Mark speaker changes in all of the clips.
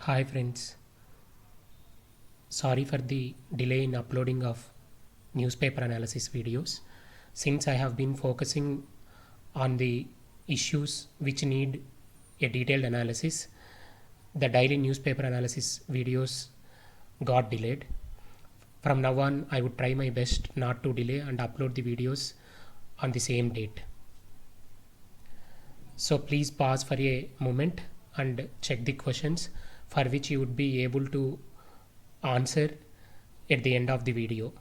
Speaker 1: Hi friends, sorry for the delay in uploading of newspaper analysis videos. Since I have been focusing on the issues which need a detailed analysis, the daily newspaper analysis videos got delayed. From now on, I would try my best not to delay and upload the videos on the same date. So please pause for a moment and check the questions for which you would be able to answer at the end of the video.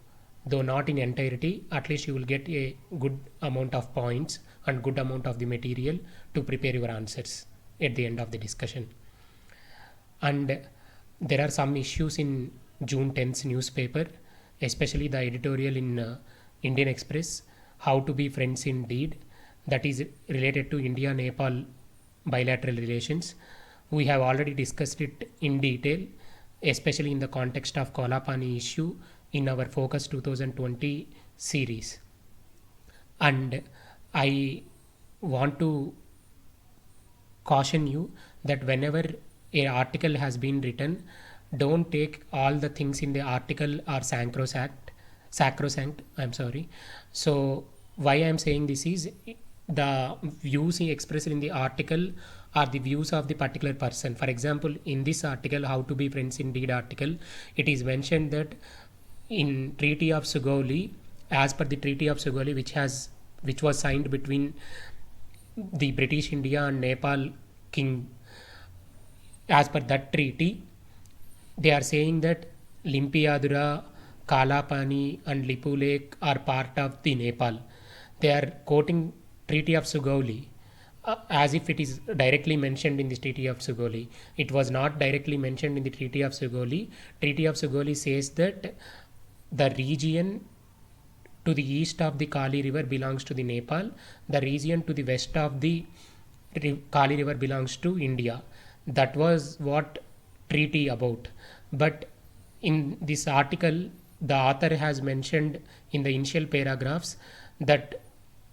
Speaker 1: Though not in entirety, at least you will get a good amount of points and good amount of the material to prepare your answers at the end of the discussion. And there are some issues in June 10th newspaper, especially the editorial in Indian Express, How to Be Friends Indeed, that is related to India Nepal bilateral relations. We have already discussed it in detail, especially in the context of Kolapani issue in our Focus 2020 series. And I want to caution you that whenever a article has been written, don't take all the things in the article are sacrosanct, I'm sorry. So why I'm saying this is the views he expressed in the article are the views of the particular person. For example, in this article, How to Be Friends Indeed article, it is mentioned that in Treaty of Sugauli, as per the Treaty of Sugauli, which was signed between the British India and Nepal king, as per that treaty, they are saying that Limpiadura, Kalapani, and Lipu Lake are part of the Nepal. They are quoting Treaty of Sugauli as if it is directly mentioned in the Treaty of Sugauli. It was not directly mentioned in the Treaty of Sugauli. Treaty of Sugauli says that the region to the east of the Kali River belongs to the Nepal. The region to the west of the Kali River belongs to India. That was what treaty about. But in this article, the author has mentioned in the initial paragraphs that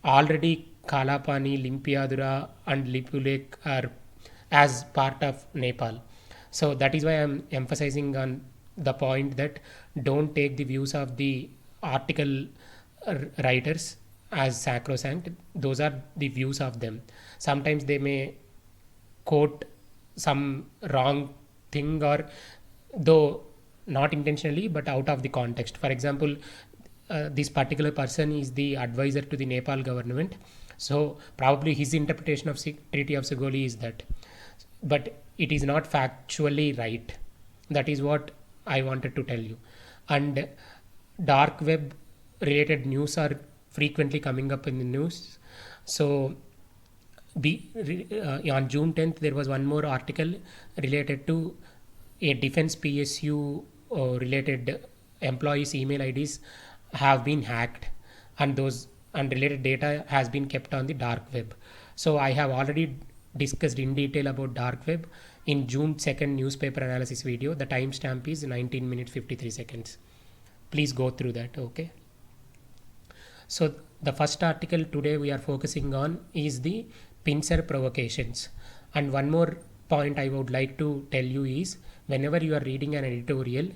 Speaker 1: already Kalapani, Limpiadura, and Lipulek are as part of Nepal. So that is why I'm emphasizing on the point that don't take the views of the article writers as sacrosanct. Those are the views of them. Sometimes they may quote some wrong thing, or though not intentionally but out of the context. For example, this particular person is the advisor to the Nepal government, so probably his interpretation of Treaty of Sugauli is that, but it is not factually right. That is what I wanted to tell you. And dark web related news are frequently coming up in the news. So on June 10th, there was one more article related to a defense PSU related employees' email IDs have been hacked, and those unrelated data has been kept on the dark web. So I have already discussed in detail about dark web in June 2nd newspaper analysis video. The timestamp is 19 minutes 53 seconds. Please go through that, okay? So the first article today we are focusing on is the pincer provocations. And one more point I would like to tell you is, whenever you are reading an editorial,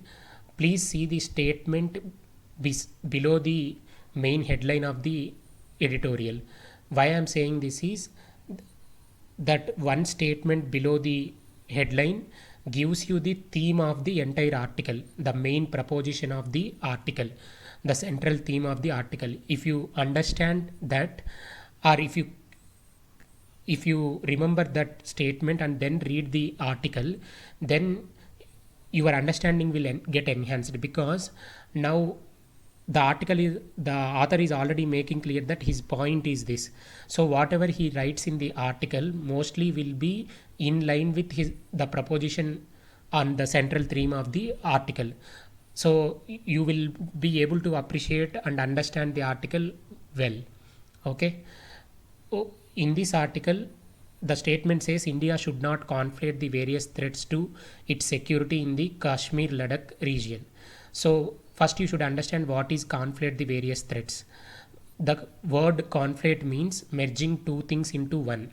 Speaker 1: please see the statement below the main headline of the editorial. Why I am saying this is that one statement below the headline gives you the theme of the entire article, the main proposition of the article, the central theme of the article. If you understand that, or if you remember that statement and then read the article, then your understanding will get enhanced, because now the author is already making clear that his point is this. So whatever he writes in the article mostly will be in line with the proposition on the central theme of the article. So you will be able to appreciate and understand the article well, okay? In this article, the statement says India should not conflate the various threats to its security in the Kashmir Ladakh region. So first you should understand what is conflate the various threats. The word conflate means merging two things into one.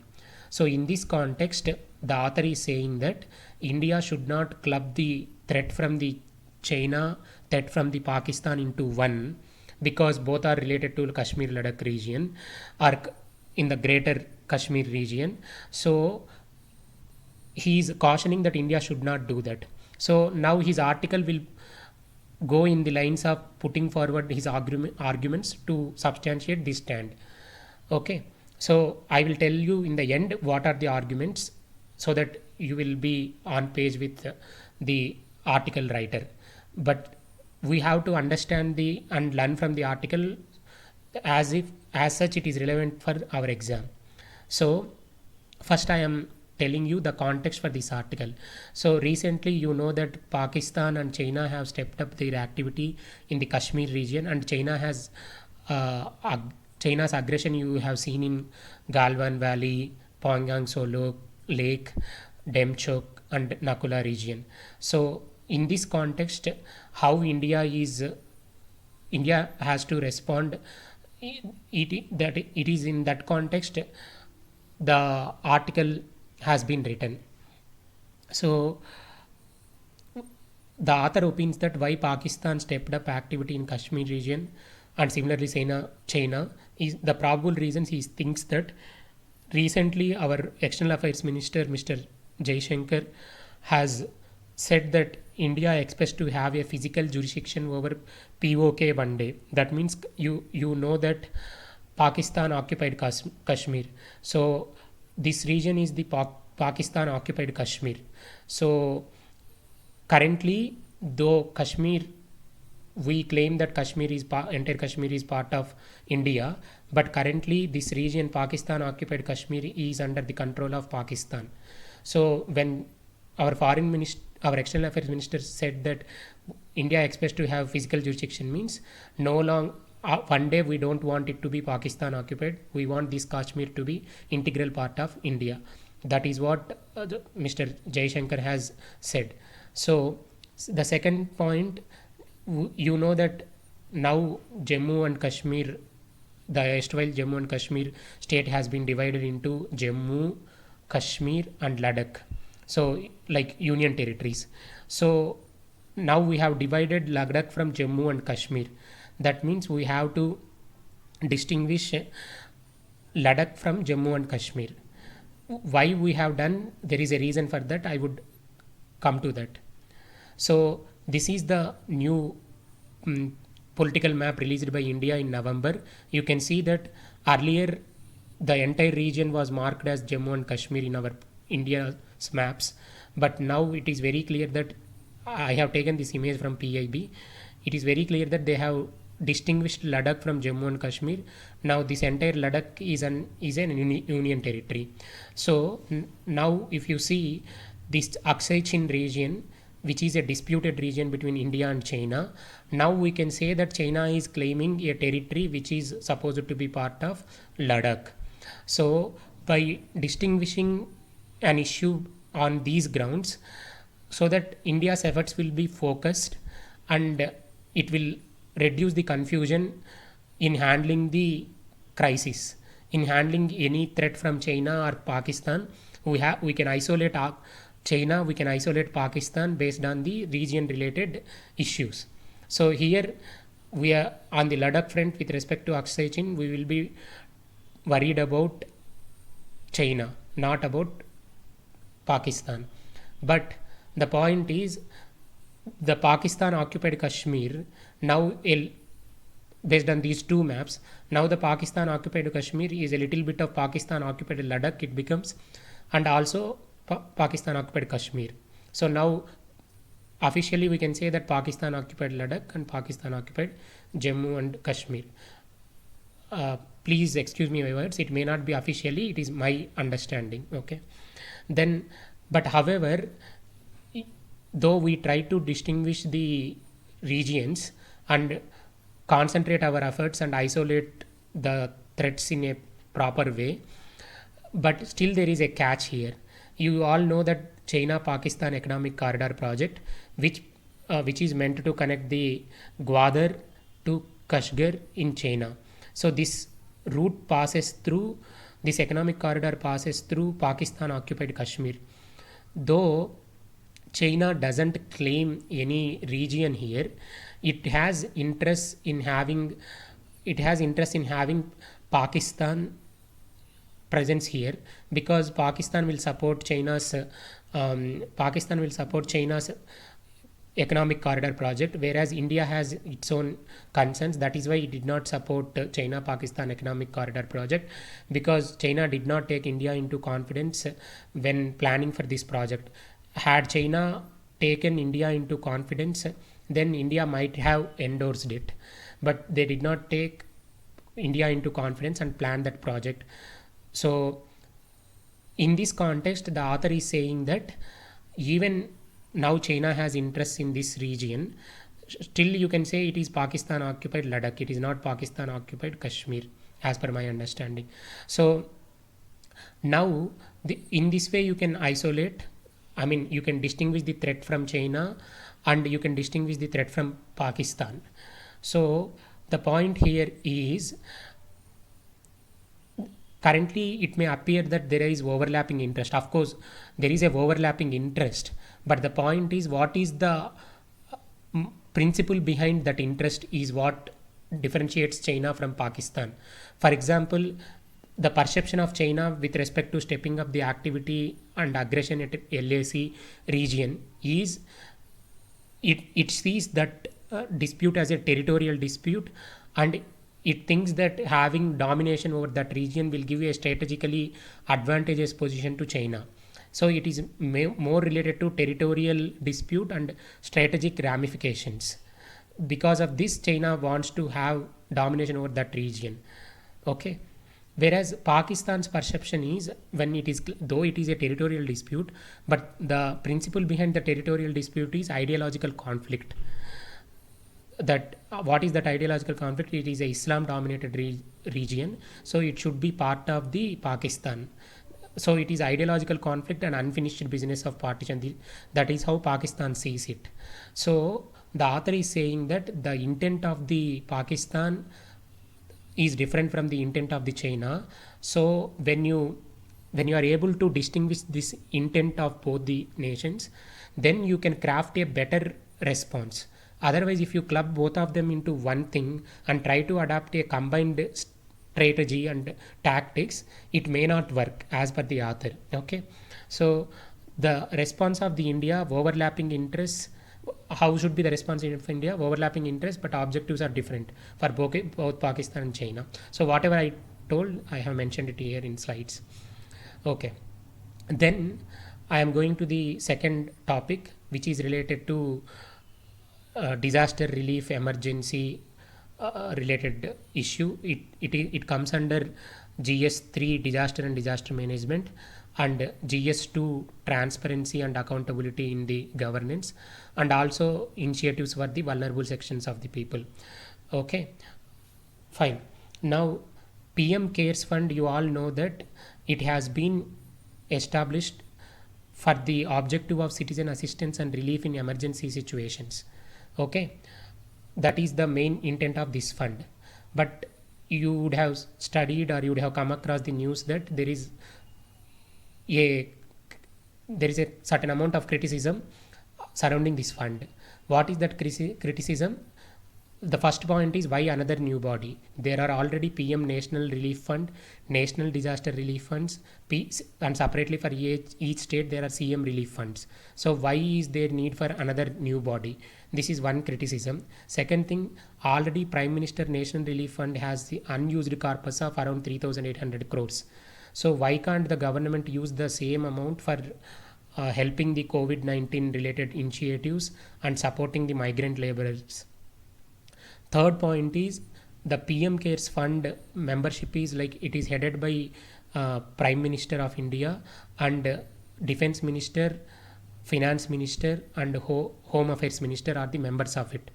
Speaker 1: So in this context, the author is saying that India should not club the threat from the China, threat from the Pakistan into one, because both are related to Kashmir Ladakh region or in the greater Kashmir region. So he is cautioning that India should not do that. So now his article will go in the lines of putting forward his arguments to substantiate this stand. Okay, so I will tell you in the end what are the arguments, so that you will be on page with the article writer. But we have to understand the and learn from the article as such it is relevant for our exam. So first I am telling you the context for this article. So recently you know that Pakistan and China have stepped up their activity in the Kashmir region, and China has China's aggression you have seen in Galwan Valley, Pyongyang Solo Lake, Demchok and Nakula region. So in this context, how India has to respond, that it is in that context the article has been written. So the author opines that why Pakistan stepped up activity in Kashmir region and similarly China is the probable reasons. He thinks that recently our external affairs minister Mr. Jaishankar has said that India expects to have a physical jurisdiction over POK one day. That means you know that Pakistan occupied Kashmir. So this region is the Pakistan occupied Kashmir. So currently, though Kashmir, we claim that entire Kashmir is part of India, but currently this region, Pakistan occupied Kashmir, is under the control of Pakistan. So when our external affairs minister said that India expects to have physical jurisdiction, means one day we don't want it to be Pakistan occupied. We want this Kashmir to be integral part of India. That is what Mr. Jaishankar has said. So the second point, you know that now Jammu and Kashmir, the erstwhile Jammu and Kashmir state has been divided into Jammu, Kashmir and Ladakh. So like union territories. So now we have divided Ladakh from Jammu and Kashmir. That means we have to distinguish Ladakh from Jammu and Kashmir. Why we have done, there is a reason for that. I would come to that. So this is the new political map released by India in November. You can see that earlier the entire region was marked as Jammu and Kashmir in our India's maps, but now it is very clear that I have taken this image from PIB. It is very clear that they have distinguished Ladakh from Jammu and Kashmir. Now this entire Ladakh is an union territory. So now if you see this Aksai Chin region, which is a disputed region between India and China, now we can say that China is claiming a territory which is supposed to be part of Ladakh. So by distinguishing an issue on these grounds, so that India's efforts will be focused and it will reduce the confusion in handling the crisis, in handling any threat from China or Pakistan. We can isolate China, we can isolate Pakistan based on the region related issues. So here we are on the Ladakh front with respect to Aksai Chin, we will be worried about China, not about Pakistan. But the point is, the Pakistan occupied Kashmir now, based on these two maps, now the Pakistan occupied Kashmir is a little bit of Pakistan occupied Ladakh, it becomes, and also Pakistan occupied Kashmir. So now officially we can say that Pakistan occupied Ladakh and Pakistan occupied Jammu and Kashmir. Please excuse me my words, it may not be officially, it is my understanding. Okay, then, but however, though we try to distinguish the regions and concentrate our efforts and isolate the threats in a proper way, but still there is a catch here. You all know that China-Pakistan Economic Corridor project, which is meant to connect the Gwadar to Kashgar in China. So this route passes through, this economic corridor passes through Pakistan occupied Kashmir. though China doesn't claim any region here, it has interest in having Pakistan presence here, because Pakistan will support China's economic corridor project, whereas India has its own concerns. That is why it did not support China Pakistan economic corridor project, because China did not take India into confidence when planning for this project. Had China taken India into confidence, then India might have endorsed it, but they did not take India into confidence and plan that project. So in this context, the author is saying that even now China has interests in this region, still you can say it is Pakistan occupied Ladakh, it is not Pakistan occupied Kashmir, as per my understanding. So now in this way you can isolate, I mean you can distinguish the threat from China and you can distinguish the threat from Pakistan. So the point here is, currently it may appear that there is overlapping interest. Of course there is a overlapping interest, but the point is, what is the principle behind that interest is what differentiates China from Pakistan. For example, the perception of China with respect to stepping up the activity and aggression at LAC region is, it sees that dispute as a territorial dispute, and it thinks that having domination over that region will give a strategically advantageous position to China. So it is more related to territorial dispute and strategic ramifications. Because of this, China wants to have domination over that region. Okay. Whereas Pakistan's perception is, when it is, though it is a territorial dispute, but the principle behind the territorial dispute is ideological conflict. That what is that ideological conflict? It is a Islam dominated region, so it should be part of the Pakistan. So it is ideological conflict and unfinished business of partition. That is how Pakistan sees it. So the author is saying that the intent of the Pakistan is different from the intent of the China. So when you are able to distinguish this intent of both the nations, then you can craft a better response. Otherwise, if you club both of them into one thing and try to adapt a combined strategy and tactics, it may not work, as per the author. Okay, so the response of the India, overlapping interests. How should be the response of India? Overlapping interests, but objectives are different for both Pakistan and China. So whatever I told, I have mentioned it here in slides. Okay, then I am going to the second topic, which is related to disaster relief emergency related issue. It comes under GS3, disaster and disaster management, and GS2, transparency and accountability in the governance, and also initiatives for the vulnerable sections of the people. Okay, fine. Now PM Cares Fund, you all know that it has been established for the objective of citizen assistance and relief in emergency situations. Okay, that is the main intent of this fund. But you would have studied or you would have come across the news that there is a certain amount of criticism surrounding this fund. What is that criticism? The first point is, why another new body? There are already PM National Relief Fund, National Disaster Relief Funds, and separately for each state there are CM Relief Funds. So why is there need for another new body? This is one criticism. Second thing, already Prime Minister National Relief Fund has the unused corpus of around 3,800 crores. So why can't the government use the same amount for helping the COVID-19 related initiatives and supporting the migrant laborers? Third point is, the PM Cares Fund membership is like, it is headed by Prime Minister of India, and Defense Minister, Finance Minister and Home Affairs Minister are the members of it.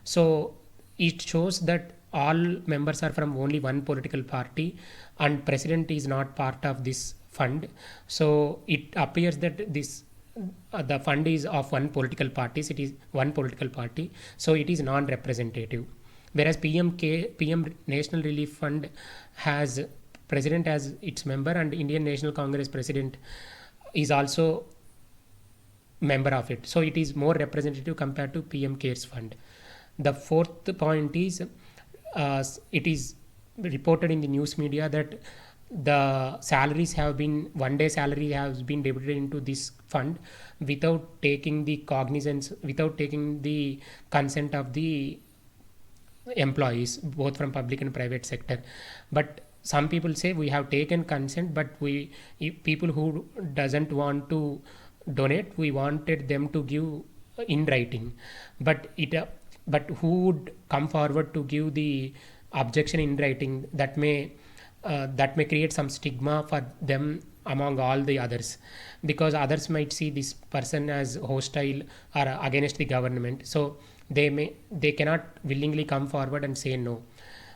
Speaker 1: So it shows that all members are from only one political party, and President is not part of this fund. So it appears that this the fund is of one political party. It is one political party, so it is non-representative. Whereas PM National Relief Fund has President as its member, and Indian National Congress President is also member of it. So it is more representative compared to PM Cares Fund. The fourth point is it is reported in the news media that the salaries have been, one day salary has been debited into this fund without taking the cognizance, without taking the consent of the employees, both from public and private sector. But some people say we have taken consent, but we, if people who doesn't want to donate, we wanted them to give in writing. But but who would come forward to give the objection in writing? That may create some stigma for them among all the others, because others might see this person as hostile or against the government. So they cannot willingly come forward and say no.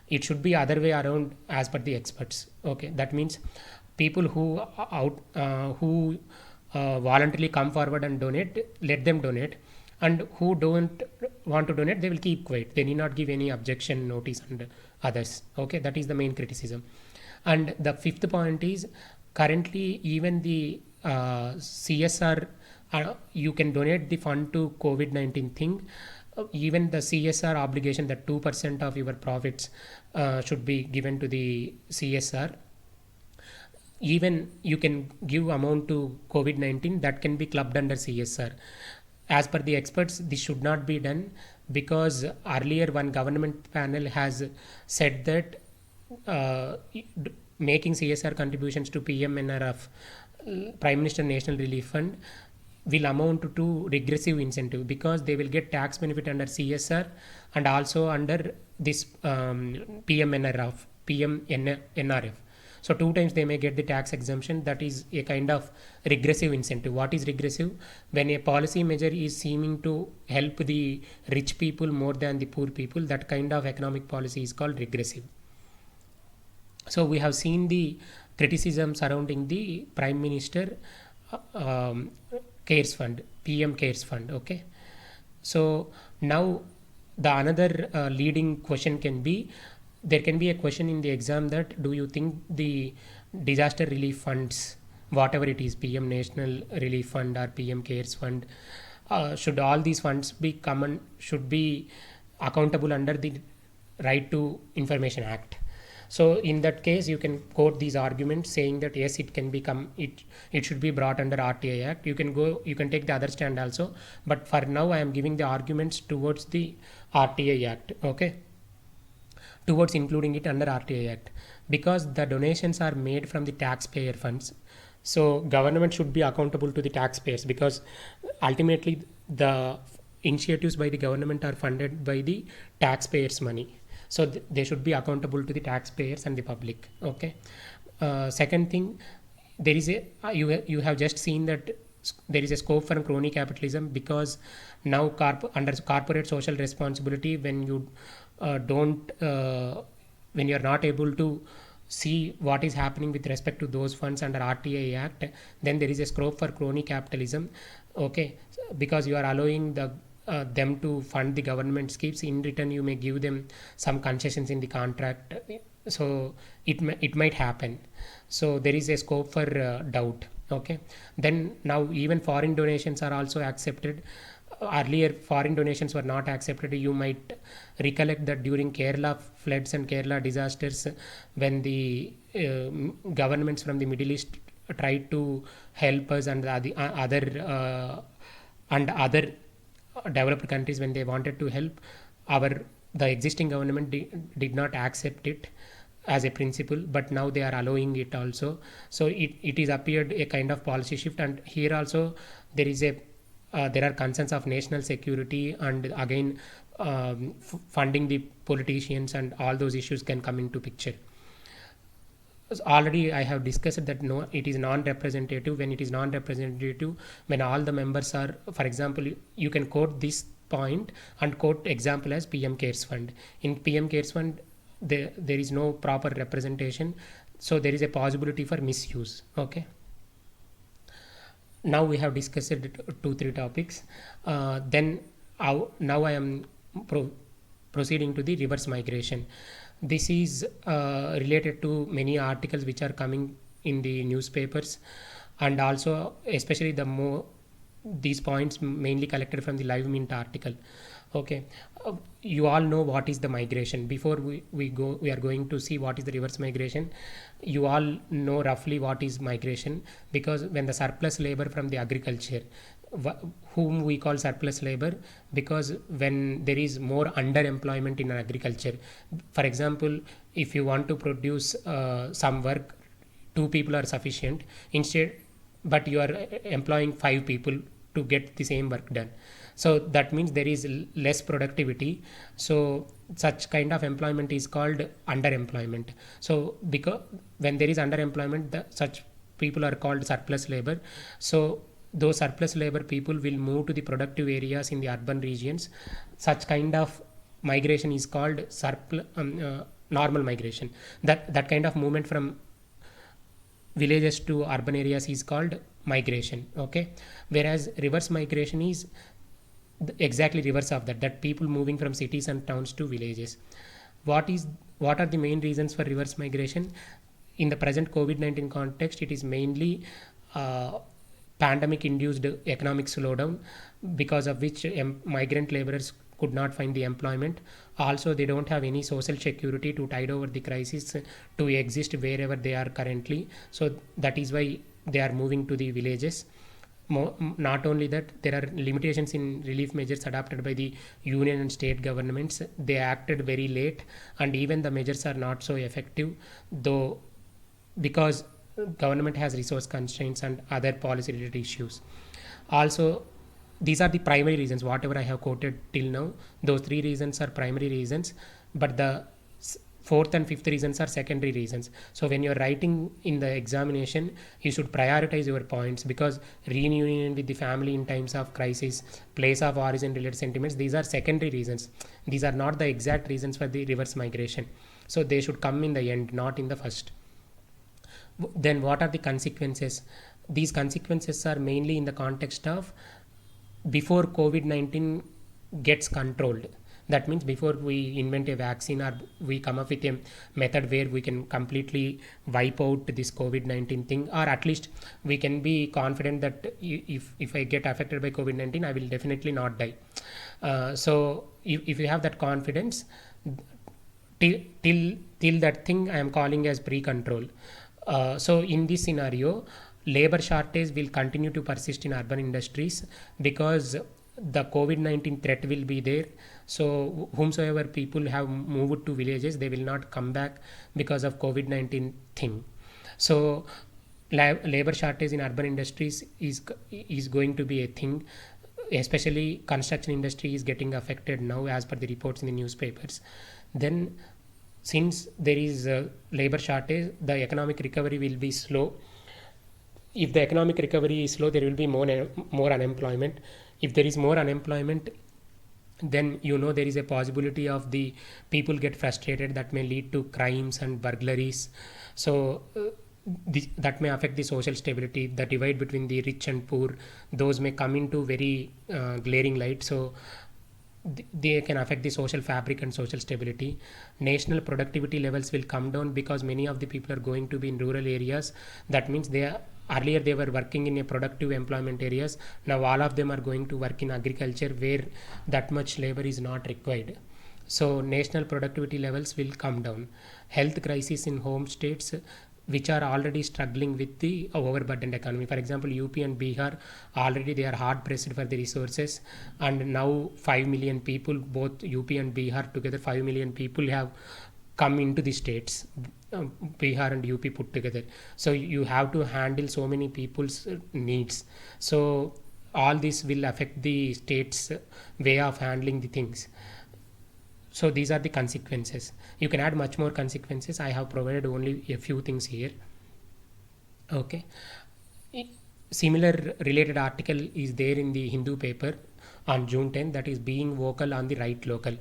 Speaker 1: It should be other way around as per the experts. Okay, that means people who voluntarily come forward and donate, let them donate, and who don't want to donate, they will keep quiet. They need not give any objection notice and others. Okay, that is the main criticism. And the fifth point is, currently even the CSR, you can donate the fund to COVID-19 thing. Even the CSR obligation, that 2% of your profits should be given to the CSR. Even you can give amount to COVID-19, that can be clubbed under CSR. As per the experts, this should not be done, because earlier one government panel has said that making CSR contributions to PMNRF, Prime Minister National Relief Fund, will amount to regressive incentive, because they will get tax benefit under CSR and also under this PMNRF. So 2 times they may get the tax exemption. That is a kind of regressive incentive. What is regressive? When a policy measure is seeming to help the rich people more than the poor people, that kind of economic policy is called regressive. So we have seen the criticism surrounding the Prime Minister Cares Fund, PM Cares Fund. Okay, so now the another leading question can be, there can be a question in the exam that, do you think the disaster relief funds, whatever it is, PM National Relief Fund or PM Cares Fund, should all these funds be common, should be accountable under the Right to Information Act? So in that case, you can quote these arguments saying that yes, it can become, it should be brought under RTI Act. You can take the other stand also, but for now I am giving the arguments towards the RTI Act. Okay, towards including it under RTI Act, because the donations are made from the taxpayer funds. So government should be accountable to the taxpayers, because ultimately the initiatives by the government are funded by the taxpayers' money. So they should be accountable to the taxpayers and the public. Okay. Second thing, there is a you have just seen that there is a scope for crony capitalism, because now under corporate social responsibility, when you don't when you are not able to see what is happening with respect to those funds under RTI Act, then there is a scope for crony capitalism. Okay, because you are allowing them to fund the government schemes. In return, you may give them some concessions in the contract. So it might happen. So there is a scope for doubt. Okay, then now even foreign donations are also accepted. Earlier foreign donations were not accepted. You might recollect that during Kerala floods and Kerala disasters, when the governments from the Middle East tried to help us, and the other developed countries, when they wanted to help, the existing government did not accept it as a principle, but now they are allowing it also. So it is appeared a kind of policy shift, and here also there is there are concerns of national security, and again funding the politicians, and all those issues can come into picture. Already I have discussed that no, it is non-representative. When it is non-representative, when all the members are, for example, you can quote this point and quote example as PM Cares Fund. In PM Cares Fund, there is no proper representation, so there is a possibility for misuse. Okay, now we have discussed 2-3 topics. Then now I am proceeding to the reverse migration. This is related to many articles which are coming in the newspapers, and also especially the these points mainly collected from the Live Mint article. Okay, you all know what is the migration. Before we are going to see what is the reverse migration. You all know roughly what is migration, because when the surplus labor from the agriculture, whom we call surplus labor, because when there is more underemployment in agriculture, for example, if you want to produce some work, two people are sufficient instead, but you are employing five people to get the same work done. So that means there is less productivity. So such kind of employment is called underemployment. So because when there is underemployment, such people are called surplus labor. So those surplus labor people will move to the productive areas in the urban regions. Such kind of migration is called normal migration. That kind of movement from villages to urban areas is called migration. Okay, whereas reverse migration is exactly reverse of that people moving from cities and towns to villages. What are the main reasons for reverse migration? In the present COVID-19 context, it is mainly pandemic induced economic slowdown, because of which migrant laborers could not find the employment. Also, they don't have any social security to tide over the crisis to exist wherever they are currently. So that is why they are moving to the villages. Not only that, there are limitations in relief measures adopted by the union and state governments. They acted very late, and even the measures are not so effective, though, because government has resource constraints and other policy related issues. Also, these are the primary reasons. Whatever I have quoted till now, those three reasons are primary reasons, but the fourth and fifth reasons are secondary reasons. So when you're writing in the examination, you should prioritize your points, because reunion with the family in times of crisis, place of origin related sentiments, these are secondary reasons. These are not the exact reasons for the reverse migration. So they should come in the end, not in the first. Then what are the consequences? These consequences are mainly in the context of before COVID-19 gets controlled. That means before we invent a vaccine or we come up with a method where we can completely wipe out this COVID-19 thing, or at least we can be confident that if I get affected by COVID-19, I will definitely not die. So if you have that confidence, till that thing I am calling as pre-control. So in this scenario, labor shortage will continue to persist in urban industries, because the COVID-19 threat will be there. So whomsoever people have moved to villages, they will not come back because of COVID-19 thing. So labor shortage in urban industries is going to be a thing. Especially construction industry is getting affected now, as per the reports in the newspapers. Then since there is a labor shortage, the economic recovery will be slow. If the economic recovery is slow, there will be more unemployment. If there is more unemployment, then there is a possibility of the people get frustrated, that may lead to crimes and burglaries. So that may affect the social stability. The divide between the rich and poor, those may come into very glaring light. So they can affect the social fabric and social stability. National productivity levels will come down, because many of the people are going to be in rural areas. That means earlier they were working in a productive employment areas. Now all of them are going to work in agriculture, where that much labor is not required. So national productivity levels will come down. Health crisis in home states, which are already struggling with the overburdened economy. For example, UP and Bihar, already they are hard pressed for the resources, and now 5 million people, both UP and Bihar together, 5 million people have come into the states, Bihar and UP put together. So you have to handle so many people's needs. So all this will affect the state's way of handling the things. So these are the consequences. You can add much more consequences. I have provided only a few things here. Okay. Similar related article is there in the Hindu paper on June 10th, that is being vocal on the right local.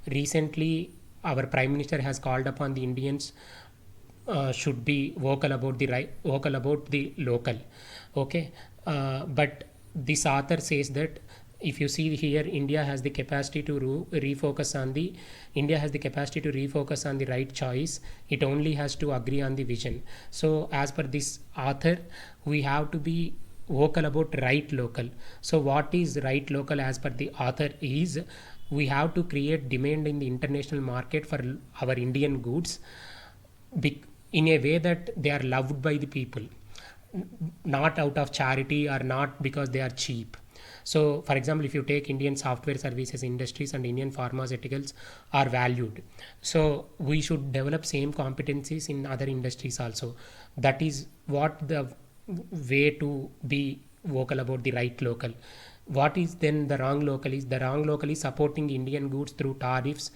Speaker 1: Recently, our Prime Minister has called upon the Indians should be vocal about the local. Okay. But this author says that if you see here, India has the capacity to refocus on the right choice. It only has to agree on the vision. So as per this author, we have to be vocal about right local. So what is right local as per the author is, we have to create demand in the international market for our Indian goods in a way that they are loved by the people, not out of charity or not because they are cheap. So for example, if you take Indian software services industries and Indian pharmaceuticals are valued, so we should develop same competencies in other industries also. That is what the way to be vocal about the right local. What is then the wrong local is? The wrong local is supporting Indian goods through tariffs,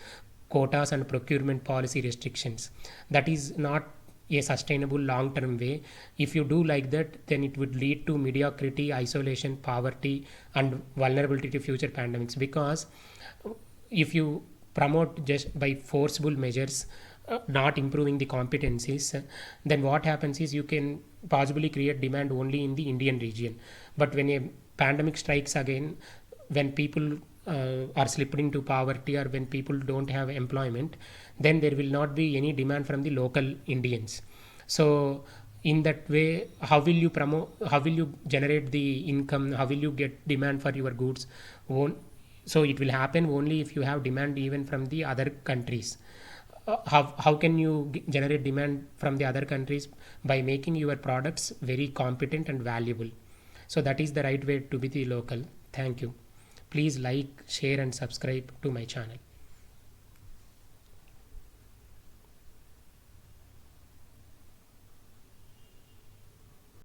Speaker 1: quotas and procurement policy restrictions. That is not a sustainable long term way. If you do like that, then it would lead to mediocrity, isolation, poverty and vulnerability to future pandemics. Because if you promote just by forcible measures, not improving the competencies, then what happens is you can possibly create demand only in the Indian region. But when a pandemic strikes again, when people are slipped into poverty or when people don't have employment, then there will not be any demand from the local Indians. So in that way, how will you promote, how will you generate the income, how will you get demand for your goods? So it will happen only if you have demand even from the other countries. How can you generate demand from the other countries? By making your products very competent and valuable. So that is the right way to be the local. Thank you. Please like, share and subscribe to my channel.